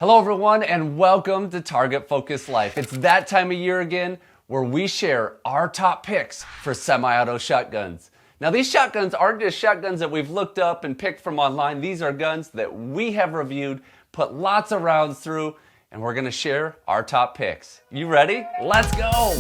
Hello everyone and welcome to Target Focus Life. It's that time of year again where we share our top picks for semi-auto shotguns. Now these shotguns aren't just shotguns that we've looked up and picked from online. These are guns that we have reviewed, put lots of rounds through, and we're gonna share our top picks. You ready? Let's go!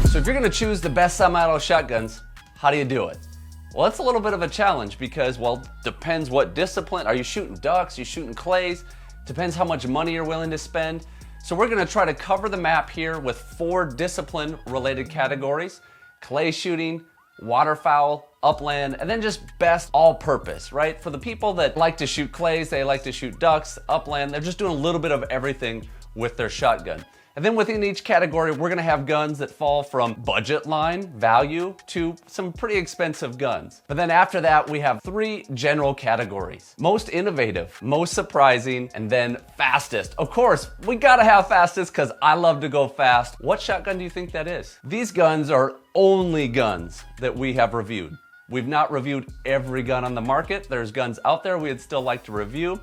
So if you're gonna choose the best semi-auto shotguns, how do you do it? Well, it's a little bit of a challenge because, well, depends what discipline. Are you shooting ducks? Are you shooting clays? Depends how much money you're willing to spend. So we're gonna try to cover the map here with 4 discipline-related categories: clay shooting, waterfowl, upland, and then just best all-purpose, right? For the people that like to shoot clays, they like to shoot ducks, upland, they're just doing a little bit of everything with their shotgun. And then within each category, we're gonna have guns that fall from budget line value to some pretty expensive guns. But then after that, we have 3 general categories: most innovative, most surprising, and then fastest. Of course, we gotta have fastest because I love to go fast. What shotgun do you think that is? These guns are only guns that we have reviewed. We've not reviewed every gun on the market. There's guns out there we'd still like to review.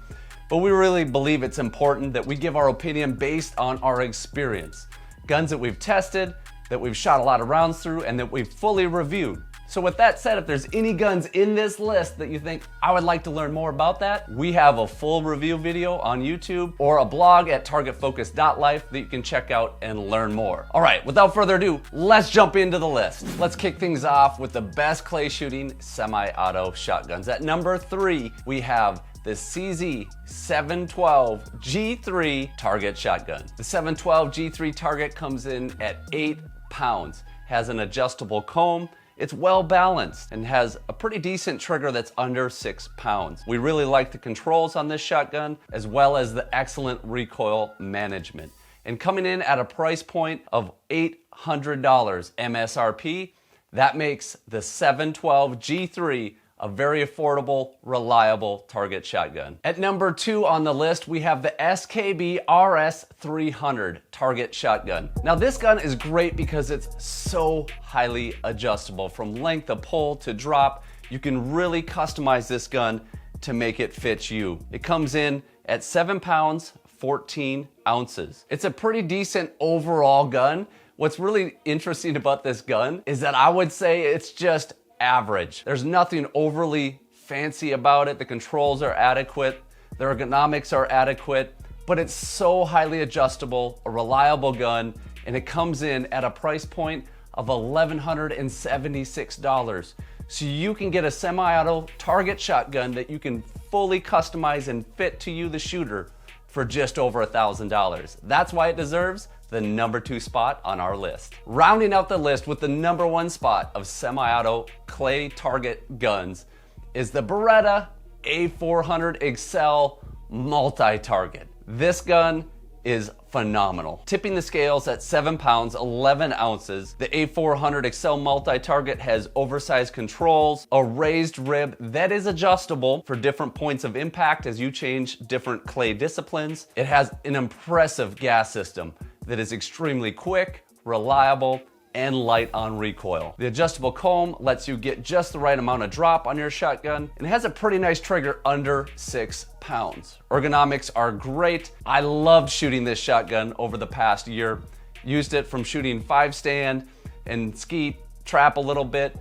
But we really believe it's important that we give our opinion based on our experience. Guns that we've tested, that we've shot a lot of rounds through, and that we've fully reviewed. So with that said, if there's any guns in this list that you think I would like to learn more about that, we have a full review video on YouTube or a blog at targetfocus.life that you can check out and learn more. All right, without further ado, let's jump into the list. Let's kick things off with the best clay shooting semi-auto shotguns. At number 3, we have the CZ 712 G3 Target shotgun. The 712 G3 Target comes in at 8 pounds, has an adjustable comb, it's well balanced, and has a pretty decent trigger that's under 6 pounds. We really like the controls on this shotgun, as well as the excellent recoil management. And coming in at a price point of $800 MSRP, that makes the 712 G3 a very affordable, reliable Target shotgun. At number 2 on the list, we have the SKB RS300 Target shotgun. Now this gun is great because it's so highly adjustable. From length of pull to drop, you can really customize this gun to make it fit you. It comes in at 7 pounds, 14 ounces. It's a pretty decent overall gun. What's really interesting about this gun is that I would say it's just average. There's nothing overly fancy about it. The controls are adequate, the ergonomics are adequate, but it's so highly adjustable, a reliable gun, and it comes in at a price point of $1,176. So you can get a semi-auto Target shotgun that you can fully customize and fit to you, the shooter, for just over $1,000. That's why it deserves the number 2 spot on our list. Rounding out the list with the number 1 spot of semi-auto clay Target guns is the Beretta A400 Excel multi-target. This gun is phenomenal. Tipping the scales at 7 pounds, 11 ounces, the A400 Excel multi-target has oversized controls, a raised rib that is adjustable for different points of impact as you change different clay disciplines. It has an impressive gas system that is extremely quick, reliable, and light on recoil. The adjustable comb lets you get just the right amount of drop on your shotgun, and it has a pretty nice trigger under 6 pounds. Ergonomics are great. I loved shooting this shotgun over the past year. Used it from shooting 5-stand and skeet, trap a little bit.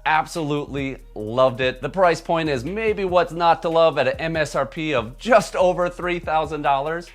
Absolutely loved it. The price point is maybe what's not to love at an MSRP of just over $3,000.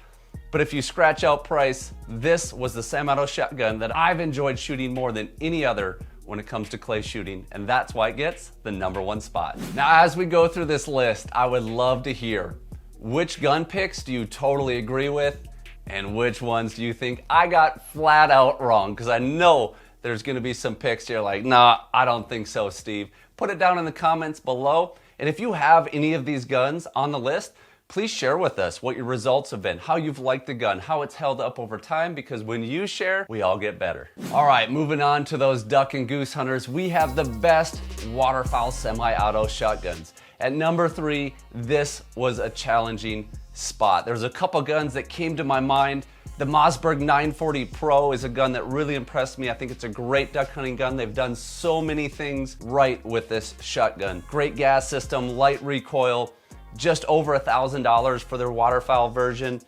But if you scratch out price, this was the semi-auto shotgun that I've enjoyed shooting more than any other when it comes to clay shooting, and that's why it gets the number 1 spot. Now, as we go through this list, I would love to hear which gun picks do you totally agree with, and which ones do you think I got flat out wrong? Because I know there's gonna be some picks you're like, nah, I don't think so, Steve. Put it down in the comments below, and if you have any of these guns on the list, please share with us what your results have been, how you've liked the gun, how it's held up over time, because when you share, we all get better. All right, moving on to those duck and goose hunters, we have the best waterfowl semi-auto shotguns. At number 3, this was a challenging spot. There's a couple guns that came to my mind. The Mossberg 940 Pro is a gun that really impressed me. I think it's a great duck hunting gun. They've done so many things right with this shotgun. Great gas system, light recoil, just over $1,000 for their waterfowl version.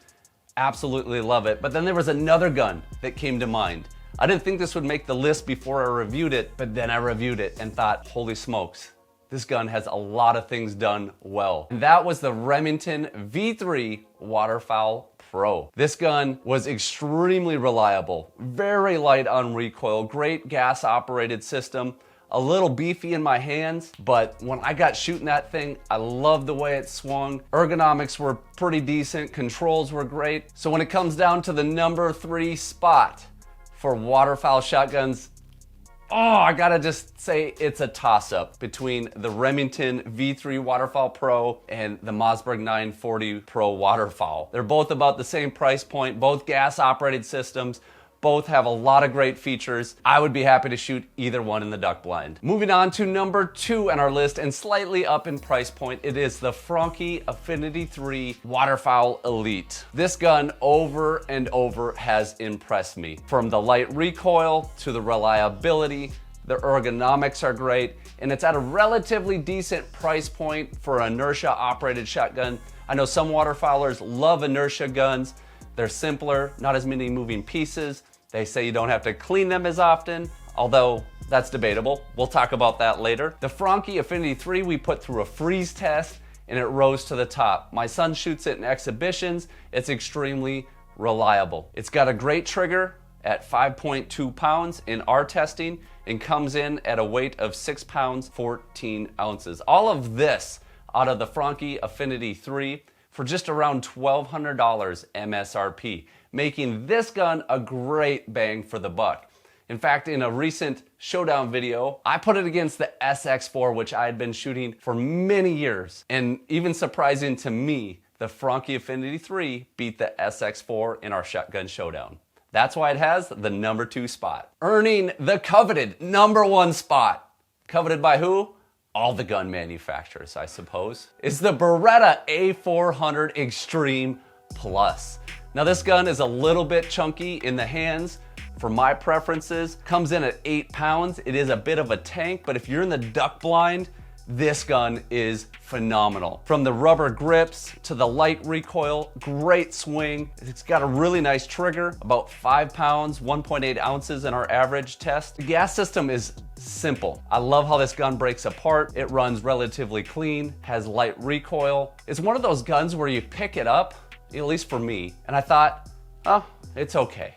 Absolutely love it. But then there was another gun that came to mind. I didn't think this would make the list before I reviewed it, but then I reviewed it and thought, holy smokes, this gun has a lot of things done well. And that was the Remington V3 Waterfowl Pro. This gun was extremely reliable, very light on recoil, great gas operated system, a little beefy in my hands, but when I got shooting that thing, I loved the way it swung. Ergonomics were pretty decent, controls were great. So when it comes down to the number 3 spot for waterfowl shotguns, I gotta just say it's a toss-up between the Remington V3 Waterfowl Pro and the Mossberg 940 Pro Waterfowl. They're both about the same price point, both gas-operated systems, both have a lot of great features. I would be happy to shoot either one in the duck blind. Moving on to number 2 on our list, and slightly up in price point, it is the Franke Affinity 3 Waterfowl Elite. This gun over and over has impressed me. From the light recoil to the reliability, the ergonomics are great, and it's at a relatively decent price point for an inertia operated shotgun. I know some waterfowlers love inertia guns. They're simpler, not as many moving pieces. They say you don't have to clean them as often, although that's debatable. We'll talk about that later. The Franke Affinity 3 we put through a freeze test and it rose to the top. My son shoots it in exhibitions. It's extremely reliable. It's got a great trigger at 5.2 pounds in our testing and comes in at a weight of 6 pounds, 14 ounces. All of this out of the Franke Affinity 3 for just around $1,200 MSRP, making this gun a great bang for the buck. In fact, in a recent showdown video, I put it against the SX4, which I had been shooting for many years. And even surprising to me, the Franke Affinity 3 beat the SX4 in our shotgun showdown. That's why it has the number 2 spot. Earning the coveted number 1 spot. Coveted by who? All the gun manufacturers, I suppose, is the Beretta A400 Extreme Plus. Now this gun is a little bit chunky in the hands for my preferences. Comes in at 8 pounds. It is a bit of a tank, but if you're in the duck blind, this gun is phenomenal. From the rubber grips to the light recoil, great swing. It's got a really nice trigger, about 5 pounds, 1.8 ounces in our average test. The gas system is simple. I love how this gun breaks apart. It runs relatively clean, has light recoil. It's one of those guns where you pick it up, at least for me, and I thought, oh, it's okay.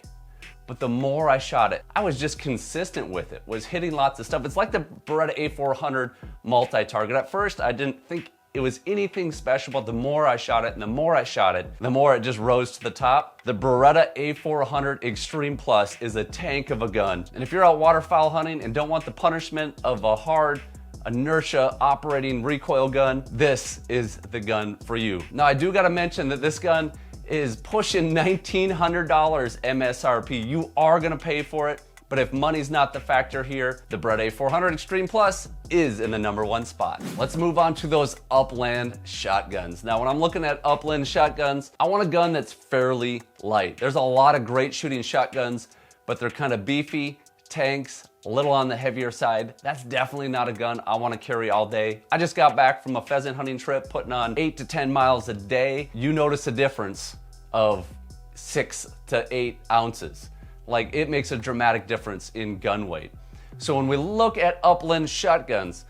But the more I shot it, I was just consistent with it, was hitting lots of stuff. It's like the Beretta A400 multi-target. At first, I didn't think it was anything special, but the more I shot it and the more I shot it, the more it just rose to the top. The Beretta A400 Extreme Plus is a tank of a gun. And if you're out waterfowl hunting and don't want the punishment of a hard inertia operating recoil gun, this is the gun for you. Now, I do gotta mention that this gun is pushing $1,900 MSRP. You are gonna pay for it, but if money's not the factor here, the Beretta A400 Extreme Plus is in the number 1 spot. Let's move on to those Upland shotguns. Now, when I'm looking at Upland shotguns, I want a gun that's fairly light. There's a lot of great shooting shotguns, but they're kind of beefy, tanks, a little on the heavier side. That's definitely not a gun I want to carry all day. I just got back from a pheasant hunting trip, putting on 8 to 10 miles a day. You notice a difference of 6 to 8 ounces. Like, it makes a dramatic difference in gun weight. So when we look at Upland shotguns,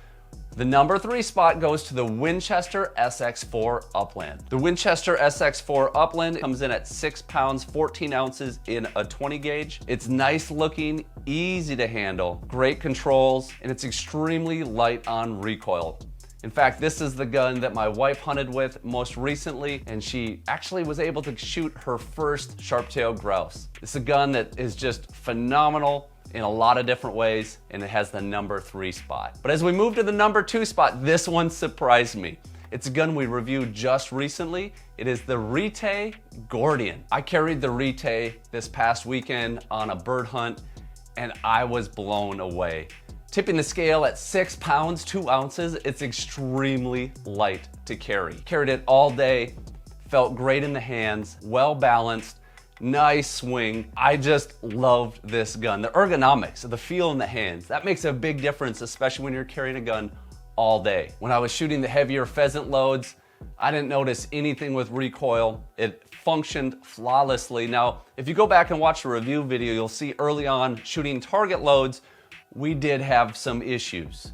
the number 3 spot goes to the Winchester SX4 Upland. The Winchester SX4 Upland comes in at 6 pounds, 14 ounces in a 20 gauge. It's nice looking, easy to handle, great controls, and it's extremely light on recoil. In fact, this is the gun that my wife hunted with most recently, and she actually was able to shoot her first sharp-tailed grouse. It's a gun that is just phenomenal in a lot of different ways, and it has the number 3 spot. But as we move to the number 2 spot, this one surprised me. It's a gun we reviewed just recently. It is the Rite Gordian. I carried the Rite this past weekend on a bird hunt, and I was blown away. Tipping the scale at 6 pounds, 2 ounces, it's extremely light to carry. Carried it all day, felt great in the hands, well balanced, nice swing. I just loved this gun. The ergonomics, the feel in the hands, that makes a big difference, especially when you're carrying a gun all day. When I was shooting the heavier pheasant loads, I didn't notice anything with recoil. It functioned flawlessly. Now, if you go back and watch the review video, you'll see early on shooting target loads, we did have some issues.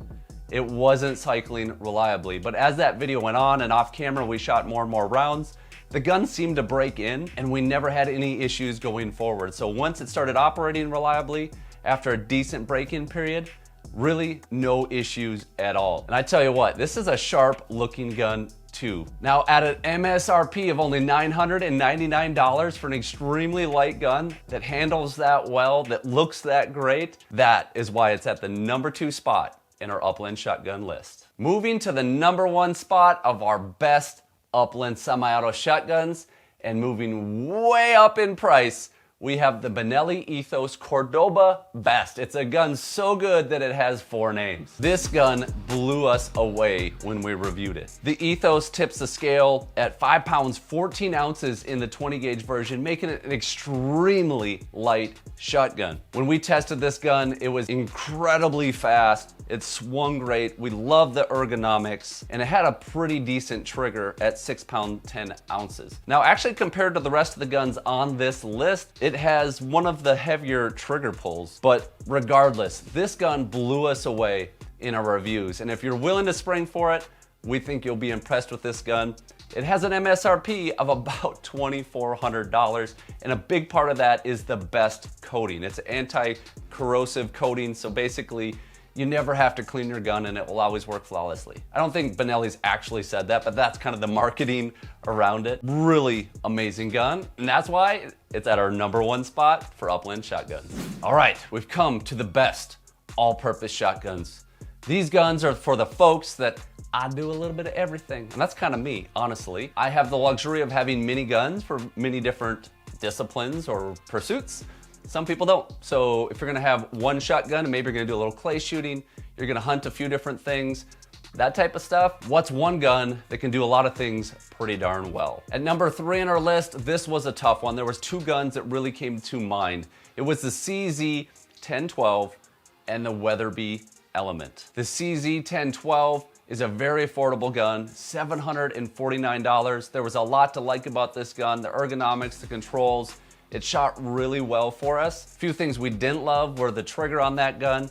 It wasn't cycling reliably, but as that video went on and off camera, we shot more and more rounds. The gun seemed to break in and we never had any issues going forward. So once it started operating reliably after a decent break-in period, really no issues at all. And I tell you what, this is a sharp looking gun too. Now at an MSRP of only $999 for an extremely light gun that handles that well, that looks that great, that is why it's at the number 2 spot in our Upland shotgun list. Moving to the number 1 spot of our best Upland semi-auto shotguns, and moving way up in price, we have the Benelli Ethos Cordoba Best. It's a gun so good that it has 4 names. This gun blew us away when we reviewed it. The Ethos tips the scale at 5 pounds, 14 ounces in the 20 gauge version, making it an extremely light shotgun. When we tested this gun, it was incredibly fast. It swung great. We love the ergonomics, and it had a pretty decent trigger at 6 pounds, 10 ounces. Now, actually compared to the rest of the guns on this list, it has one of the heavier trigger pulls, but regardless, this gun blew us away in our reviews. And if you're willing to spring for it, we think you'll be impressed with this gun. It has an MSRP of about $2,400, and a big part of that is the best coating. It's anti-corrosive coating, so basically you never have to clean your gun and it will always work flawlessly. I don't think Benelli's actually said that, but that's kind of the marketing around it. Really amazing gun, and that's why it's at our number 1 spot for Upland shotguns. All right, we've come to the best all-purpose shotguns. These guns are for the folks that I do a little bit of everything, and that's kind of me, honestly. I have the luxury of having many guns for many different disciplines or pursuits. Some people don't. So if you're gonna have one shotgun and maybe you're gonna do a little clay shooting, you're gonna hunt a few different things, that type of stuff, what's one gun that can do a lot of things pretty darn well? At number 3 on our list, this was a tough one. There was 2 guns that really came to mind. It was the CZ-1012 and the Weatherby Element. The CZ-1012 is a very affordable gun, $749. There was a lot to like about this gun, the ergonomics, the controls. It shot really well for us. A few things we didn't love were the trigger on that gun,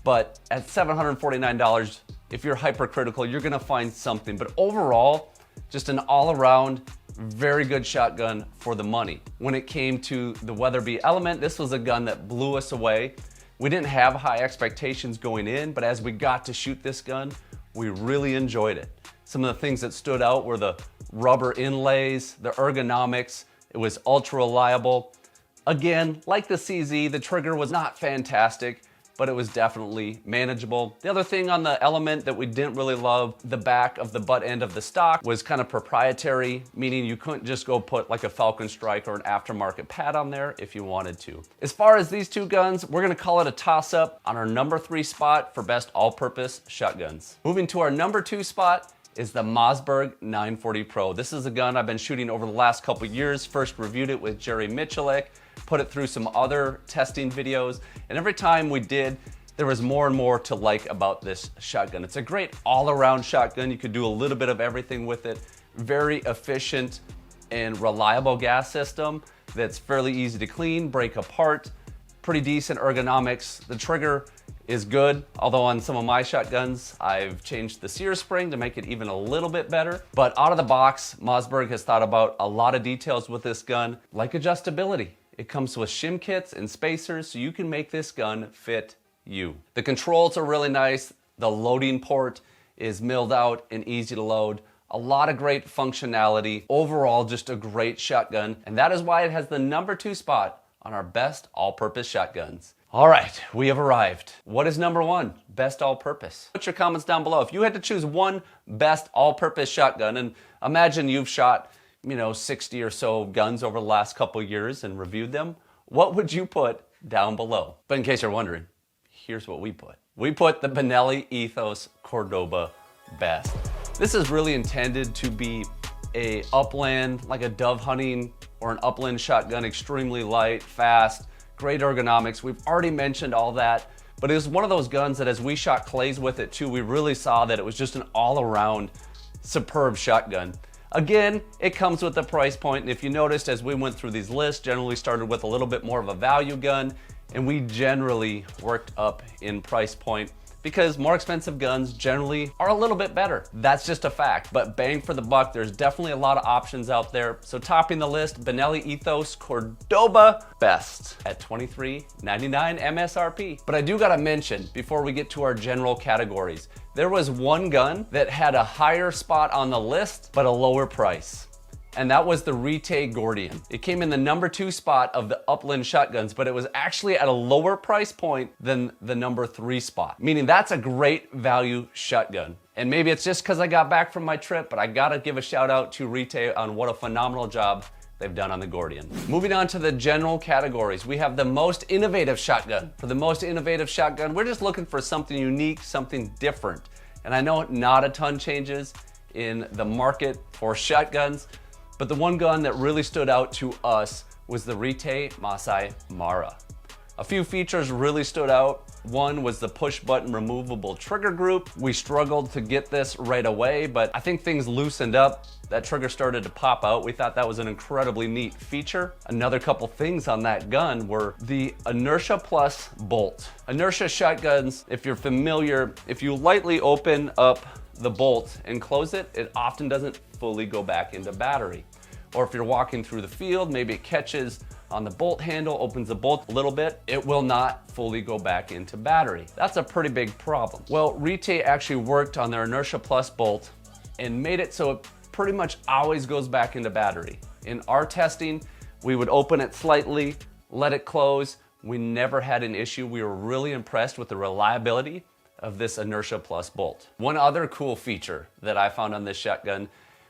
but at $749, if you're hypercritical, you're gonna find something. But overall, just an all-around, very good shotgun for the money. When it came to the Weatherby Element, this was a gun that blew us away. We didn't have high expectations going in, but as we got to shoot this gun, we really enjoyed it. Some of the things that stood out were the rubber inlays, the ergonomics. It was ultra reliable. Again, like the CZ, the trigger was not fantastic, but it was definitely manageable. The other thing on the Element that we didn't really love, the back of the butt end of the stock was kind of proprietary, meaning you couldn't just go put like a Falcon Strike or an aftermarket pad on there if you wanted to. As far as these 2 guns, we're gonna call it a toss-up on our number 3 spot for best all-purpose shotguns. Moving to our number 2 spot is the Mossberg 940 Pro. This is a gun I've been shooting over the last couple years. First reviewed it with Jerry Michalek, put it through some other testing videos, and every time we did, there was more and more to like about this shotgun. It's a great all-around shotgun. You could do a little bit of everything with it. Very efficient and reliable gas system that's fairly easy to clean, break apart, pretty decent ergonomics. The trigger is good, although on some of my shotguns, I've changed the sear spring to make it even a little bit better. But out of the box, Mossberg has thought about a lot of details with this gun, like adjustability. It comes with shim kits and spacers, so you can make this gun fit you. The controls are really nice. The loading port is milled out and easy to load. A lot of great functionality. Overall, just a great shotgun, and that is why it has the number 2 spot on our best all-purpose shotguns. All right, we have arrived. What is number 1? Best all-purpose. Put your comments down below. If you had to choose one best all-purpose shotgun, and imagine you've shot, 60 or so guns over the last couple years and reviewed them, what would you put down below? But in case you're wondering, here's what we put. We put the Benelli Ethos Cordoba Best. This is really intended to be a Upland, like a dove hunting or an Upland shotgun, extremely light, fast, great ergonomics. We've already mentioned all that, but it was one of those guns that as we shot clays with it too, we really saw that it was just an all-around superb shotgun. Again, it comes with a price point, and if you noticed as we went through these lists, generally started with a little bit more of a value gun, and we generally worked up in price point because more expensive guns generally are a little bit better. That's just a fact, but bang for the buck, there's definitely a lot of options out there. So topping the list, Benelli Ethos Cordoba Best at $23.99 MSRP. But I do gotta mention, before we get to our general categories, there was one gun that had a higher spot on the list, but a lower price. And that was the Rite Gordian. It came in the number 2 spot of the Upland shotguns, but it was actually at a lower price point than the number 3 spot, meaning that's a great value shotgun. And maybe it's just because I got back from my trip, but I gotta give a shout out to Rite on what a phenomenal job they've done on the Gordian. Moving on to the general categories, we have the most innovative shotgun. For the most innovative shotgun, we're just looking for something unique, something different. And I know not a ton changes in the market for shotguns, but the one gun that really stood out to us was the Rite Masai Mara. A few features really stood out. One was the push button removable trigger group. We struggled to get this right away, but I think things loosened up. That trigger started to pop out. We thought that was an incredibly neat feature. Another couple things on that gun were the Inertia Plus bolt. Inertia shotguns, if you're familiar, if you lightly open up the bolt and close it, it often doesn't fully go back into battery. Or if you're walking through the field, maybe it catches on the bolt handle, opens the bolt a little bit, it will not fully go back into battery. That's a pretty big problem. Well, Rite actually worked on their Inertia Plus bolt and made it so it pretty much always goes back into battery. In our testing, we would open it slightly, let it close. We never had an issue. We were really impressed with the reliability of this Inertia Plus bolt. One other cool feature that I found on this shotgun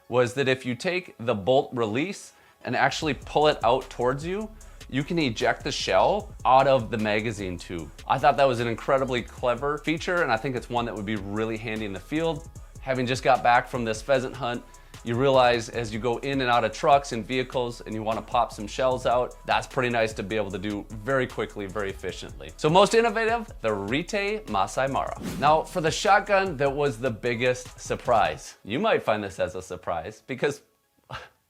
was that if you take the bolt release and actually pull it out towards you, you can eject the shell out of the magazine tube. I thought that was an incredibly clever feature, and I think it's one that would be really handy in the field. Having just got back from this pheasant hunt, you realize as you go in and out of trucks and vehicles and you want to pop some shells out, that's pretty nice to be able to do very quickly, very efficiently. So most innovative, the Rite Masai Mara. Now for the shotgun that was the biggest surprise. You might find this as a surprise because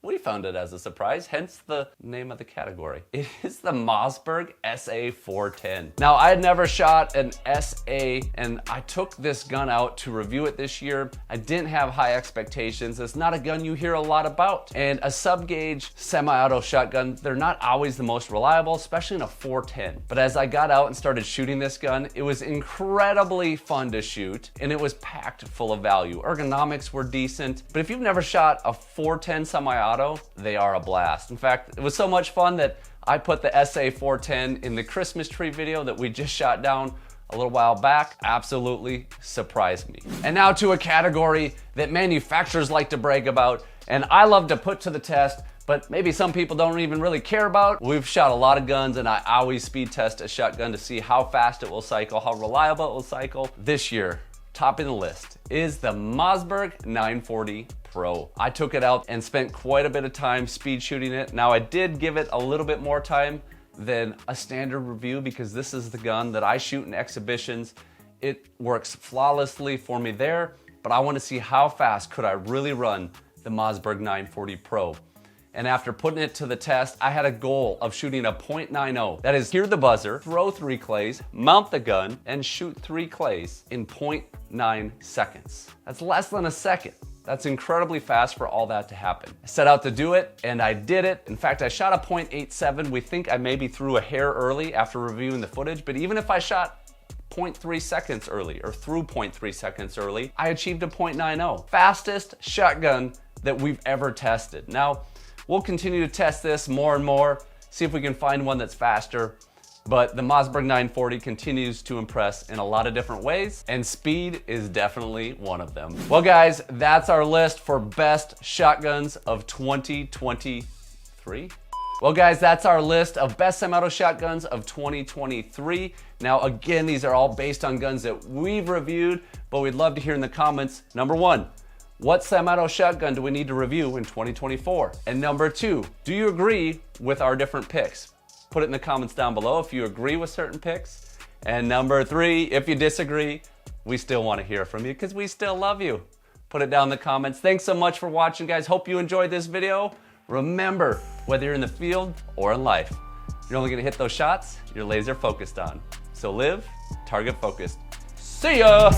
we found it as a surprise, hence the name of the category. It is the Mossberg SA410. Now, I had never shot an SA, and I took this gun out to review it this year. I didn't have high expectations. It's not a gun you hear a lot about. And a sub-gauge semi-auto shotgun, they're not always the most reliable, especially in a 410. But as I got out and started shooting this gun, it was incredibly fun to shoot, and it was packed full of value. Ergonomics were decent, but if you've never shot a 410 semi-auto, they are a blast. In fact, it was so much fun that I put the SA410 in the Christmas tree video that we just shot down a little while back. Absolutely surprised me. And now to a category that manufacturers like to brag about, and I love to put to the test, but maybe some people don't even really care about. We've shot a lot of guns, and I always speed test a shotgun to see how fast it will cycle, how reliable it will cycle. This year, topping the list is the Mossberg 940 Pro. I took it out and spent quite a bit of time speed shooting it. Now I did give it a little bit more time than a standard review because this is the gun that I shoot in exhibitions. It works flawlessly for me there, but I want to see how fast could I really run the Mossberg 940 Pro. And after putting it to the test, I had a goal of shooting a .90. That is, hear the buzzer, throw 3 clays, mount the gun, and shoot 3 clays in .9 seconds. That's less than a second. That's incredibly fast for all that to happen. I set out to do it, and I did it. In fact, I shot a .87. We think I maybe threw a hair early after reviewing the footage, but even if I shot 0.3 seconds early or through 0.3 seconds early, I achieved a .90. Fastest shotgun that we've ever tested. Now, we'll continue to test this more and more, see if we can find one that's faster. But the Mossberg 940 continues to impress in a lot of different ways, and speed is definitely one of them. Well guys, that's our list for best shotguns of 2023. Well guys, that's our list of best semi-auto shotguns of 2023. Now again, these are all based on guns that we've reviewed, but we'd love to hear in the comments, number one, What semi-auto shotgun do we need to review in 2024? And number 2, do you agree with our different picks? Put it in the comments down below if you agree with certain picks. And number 3, if you disagree, we still want to hear from you because we still love you. Put it down in the comments. Thanks so much for watching, guys. Hope you enjoyed this video. Remember, whether you're in the field or in life, you're only going to hit those shots you're laser focused on. So live target focused. See ya!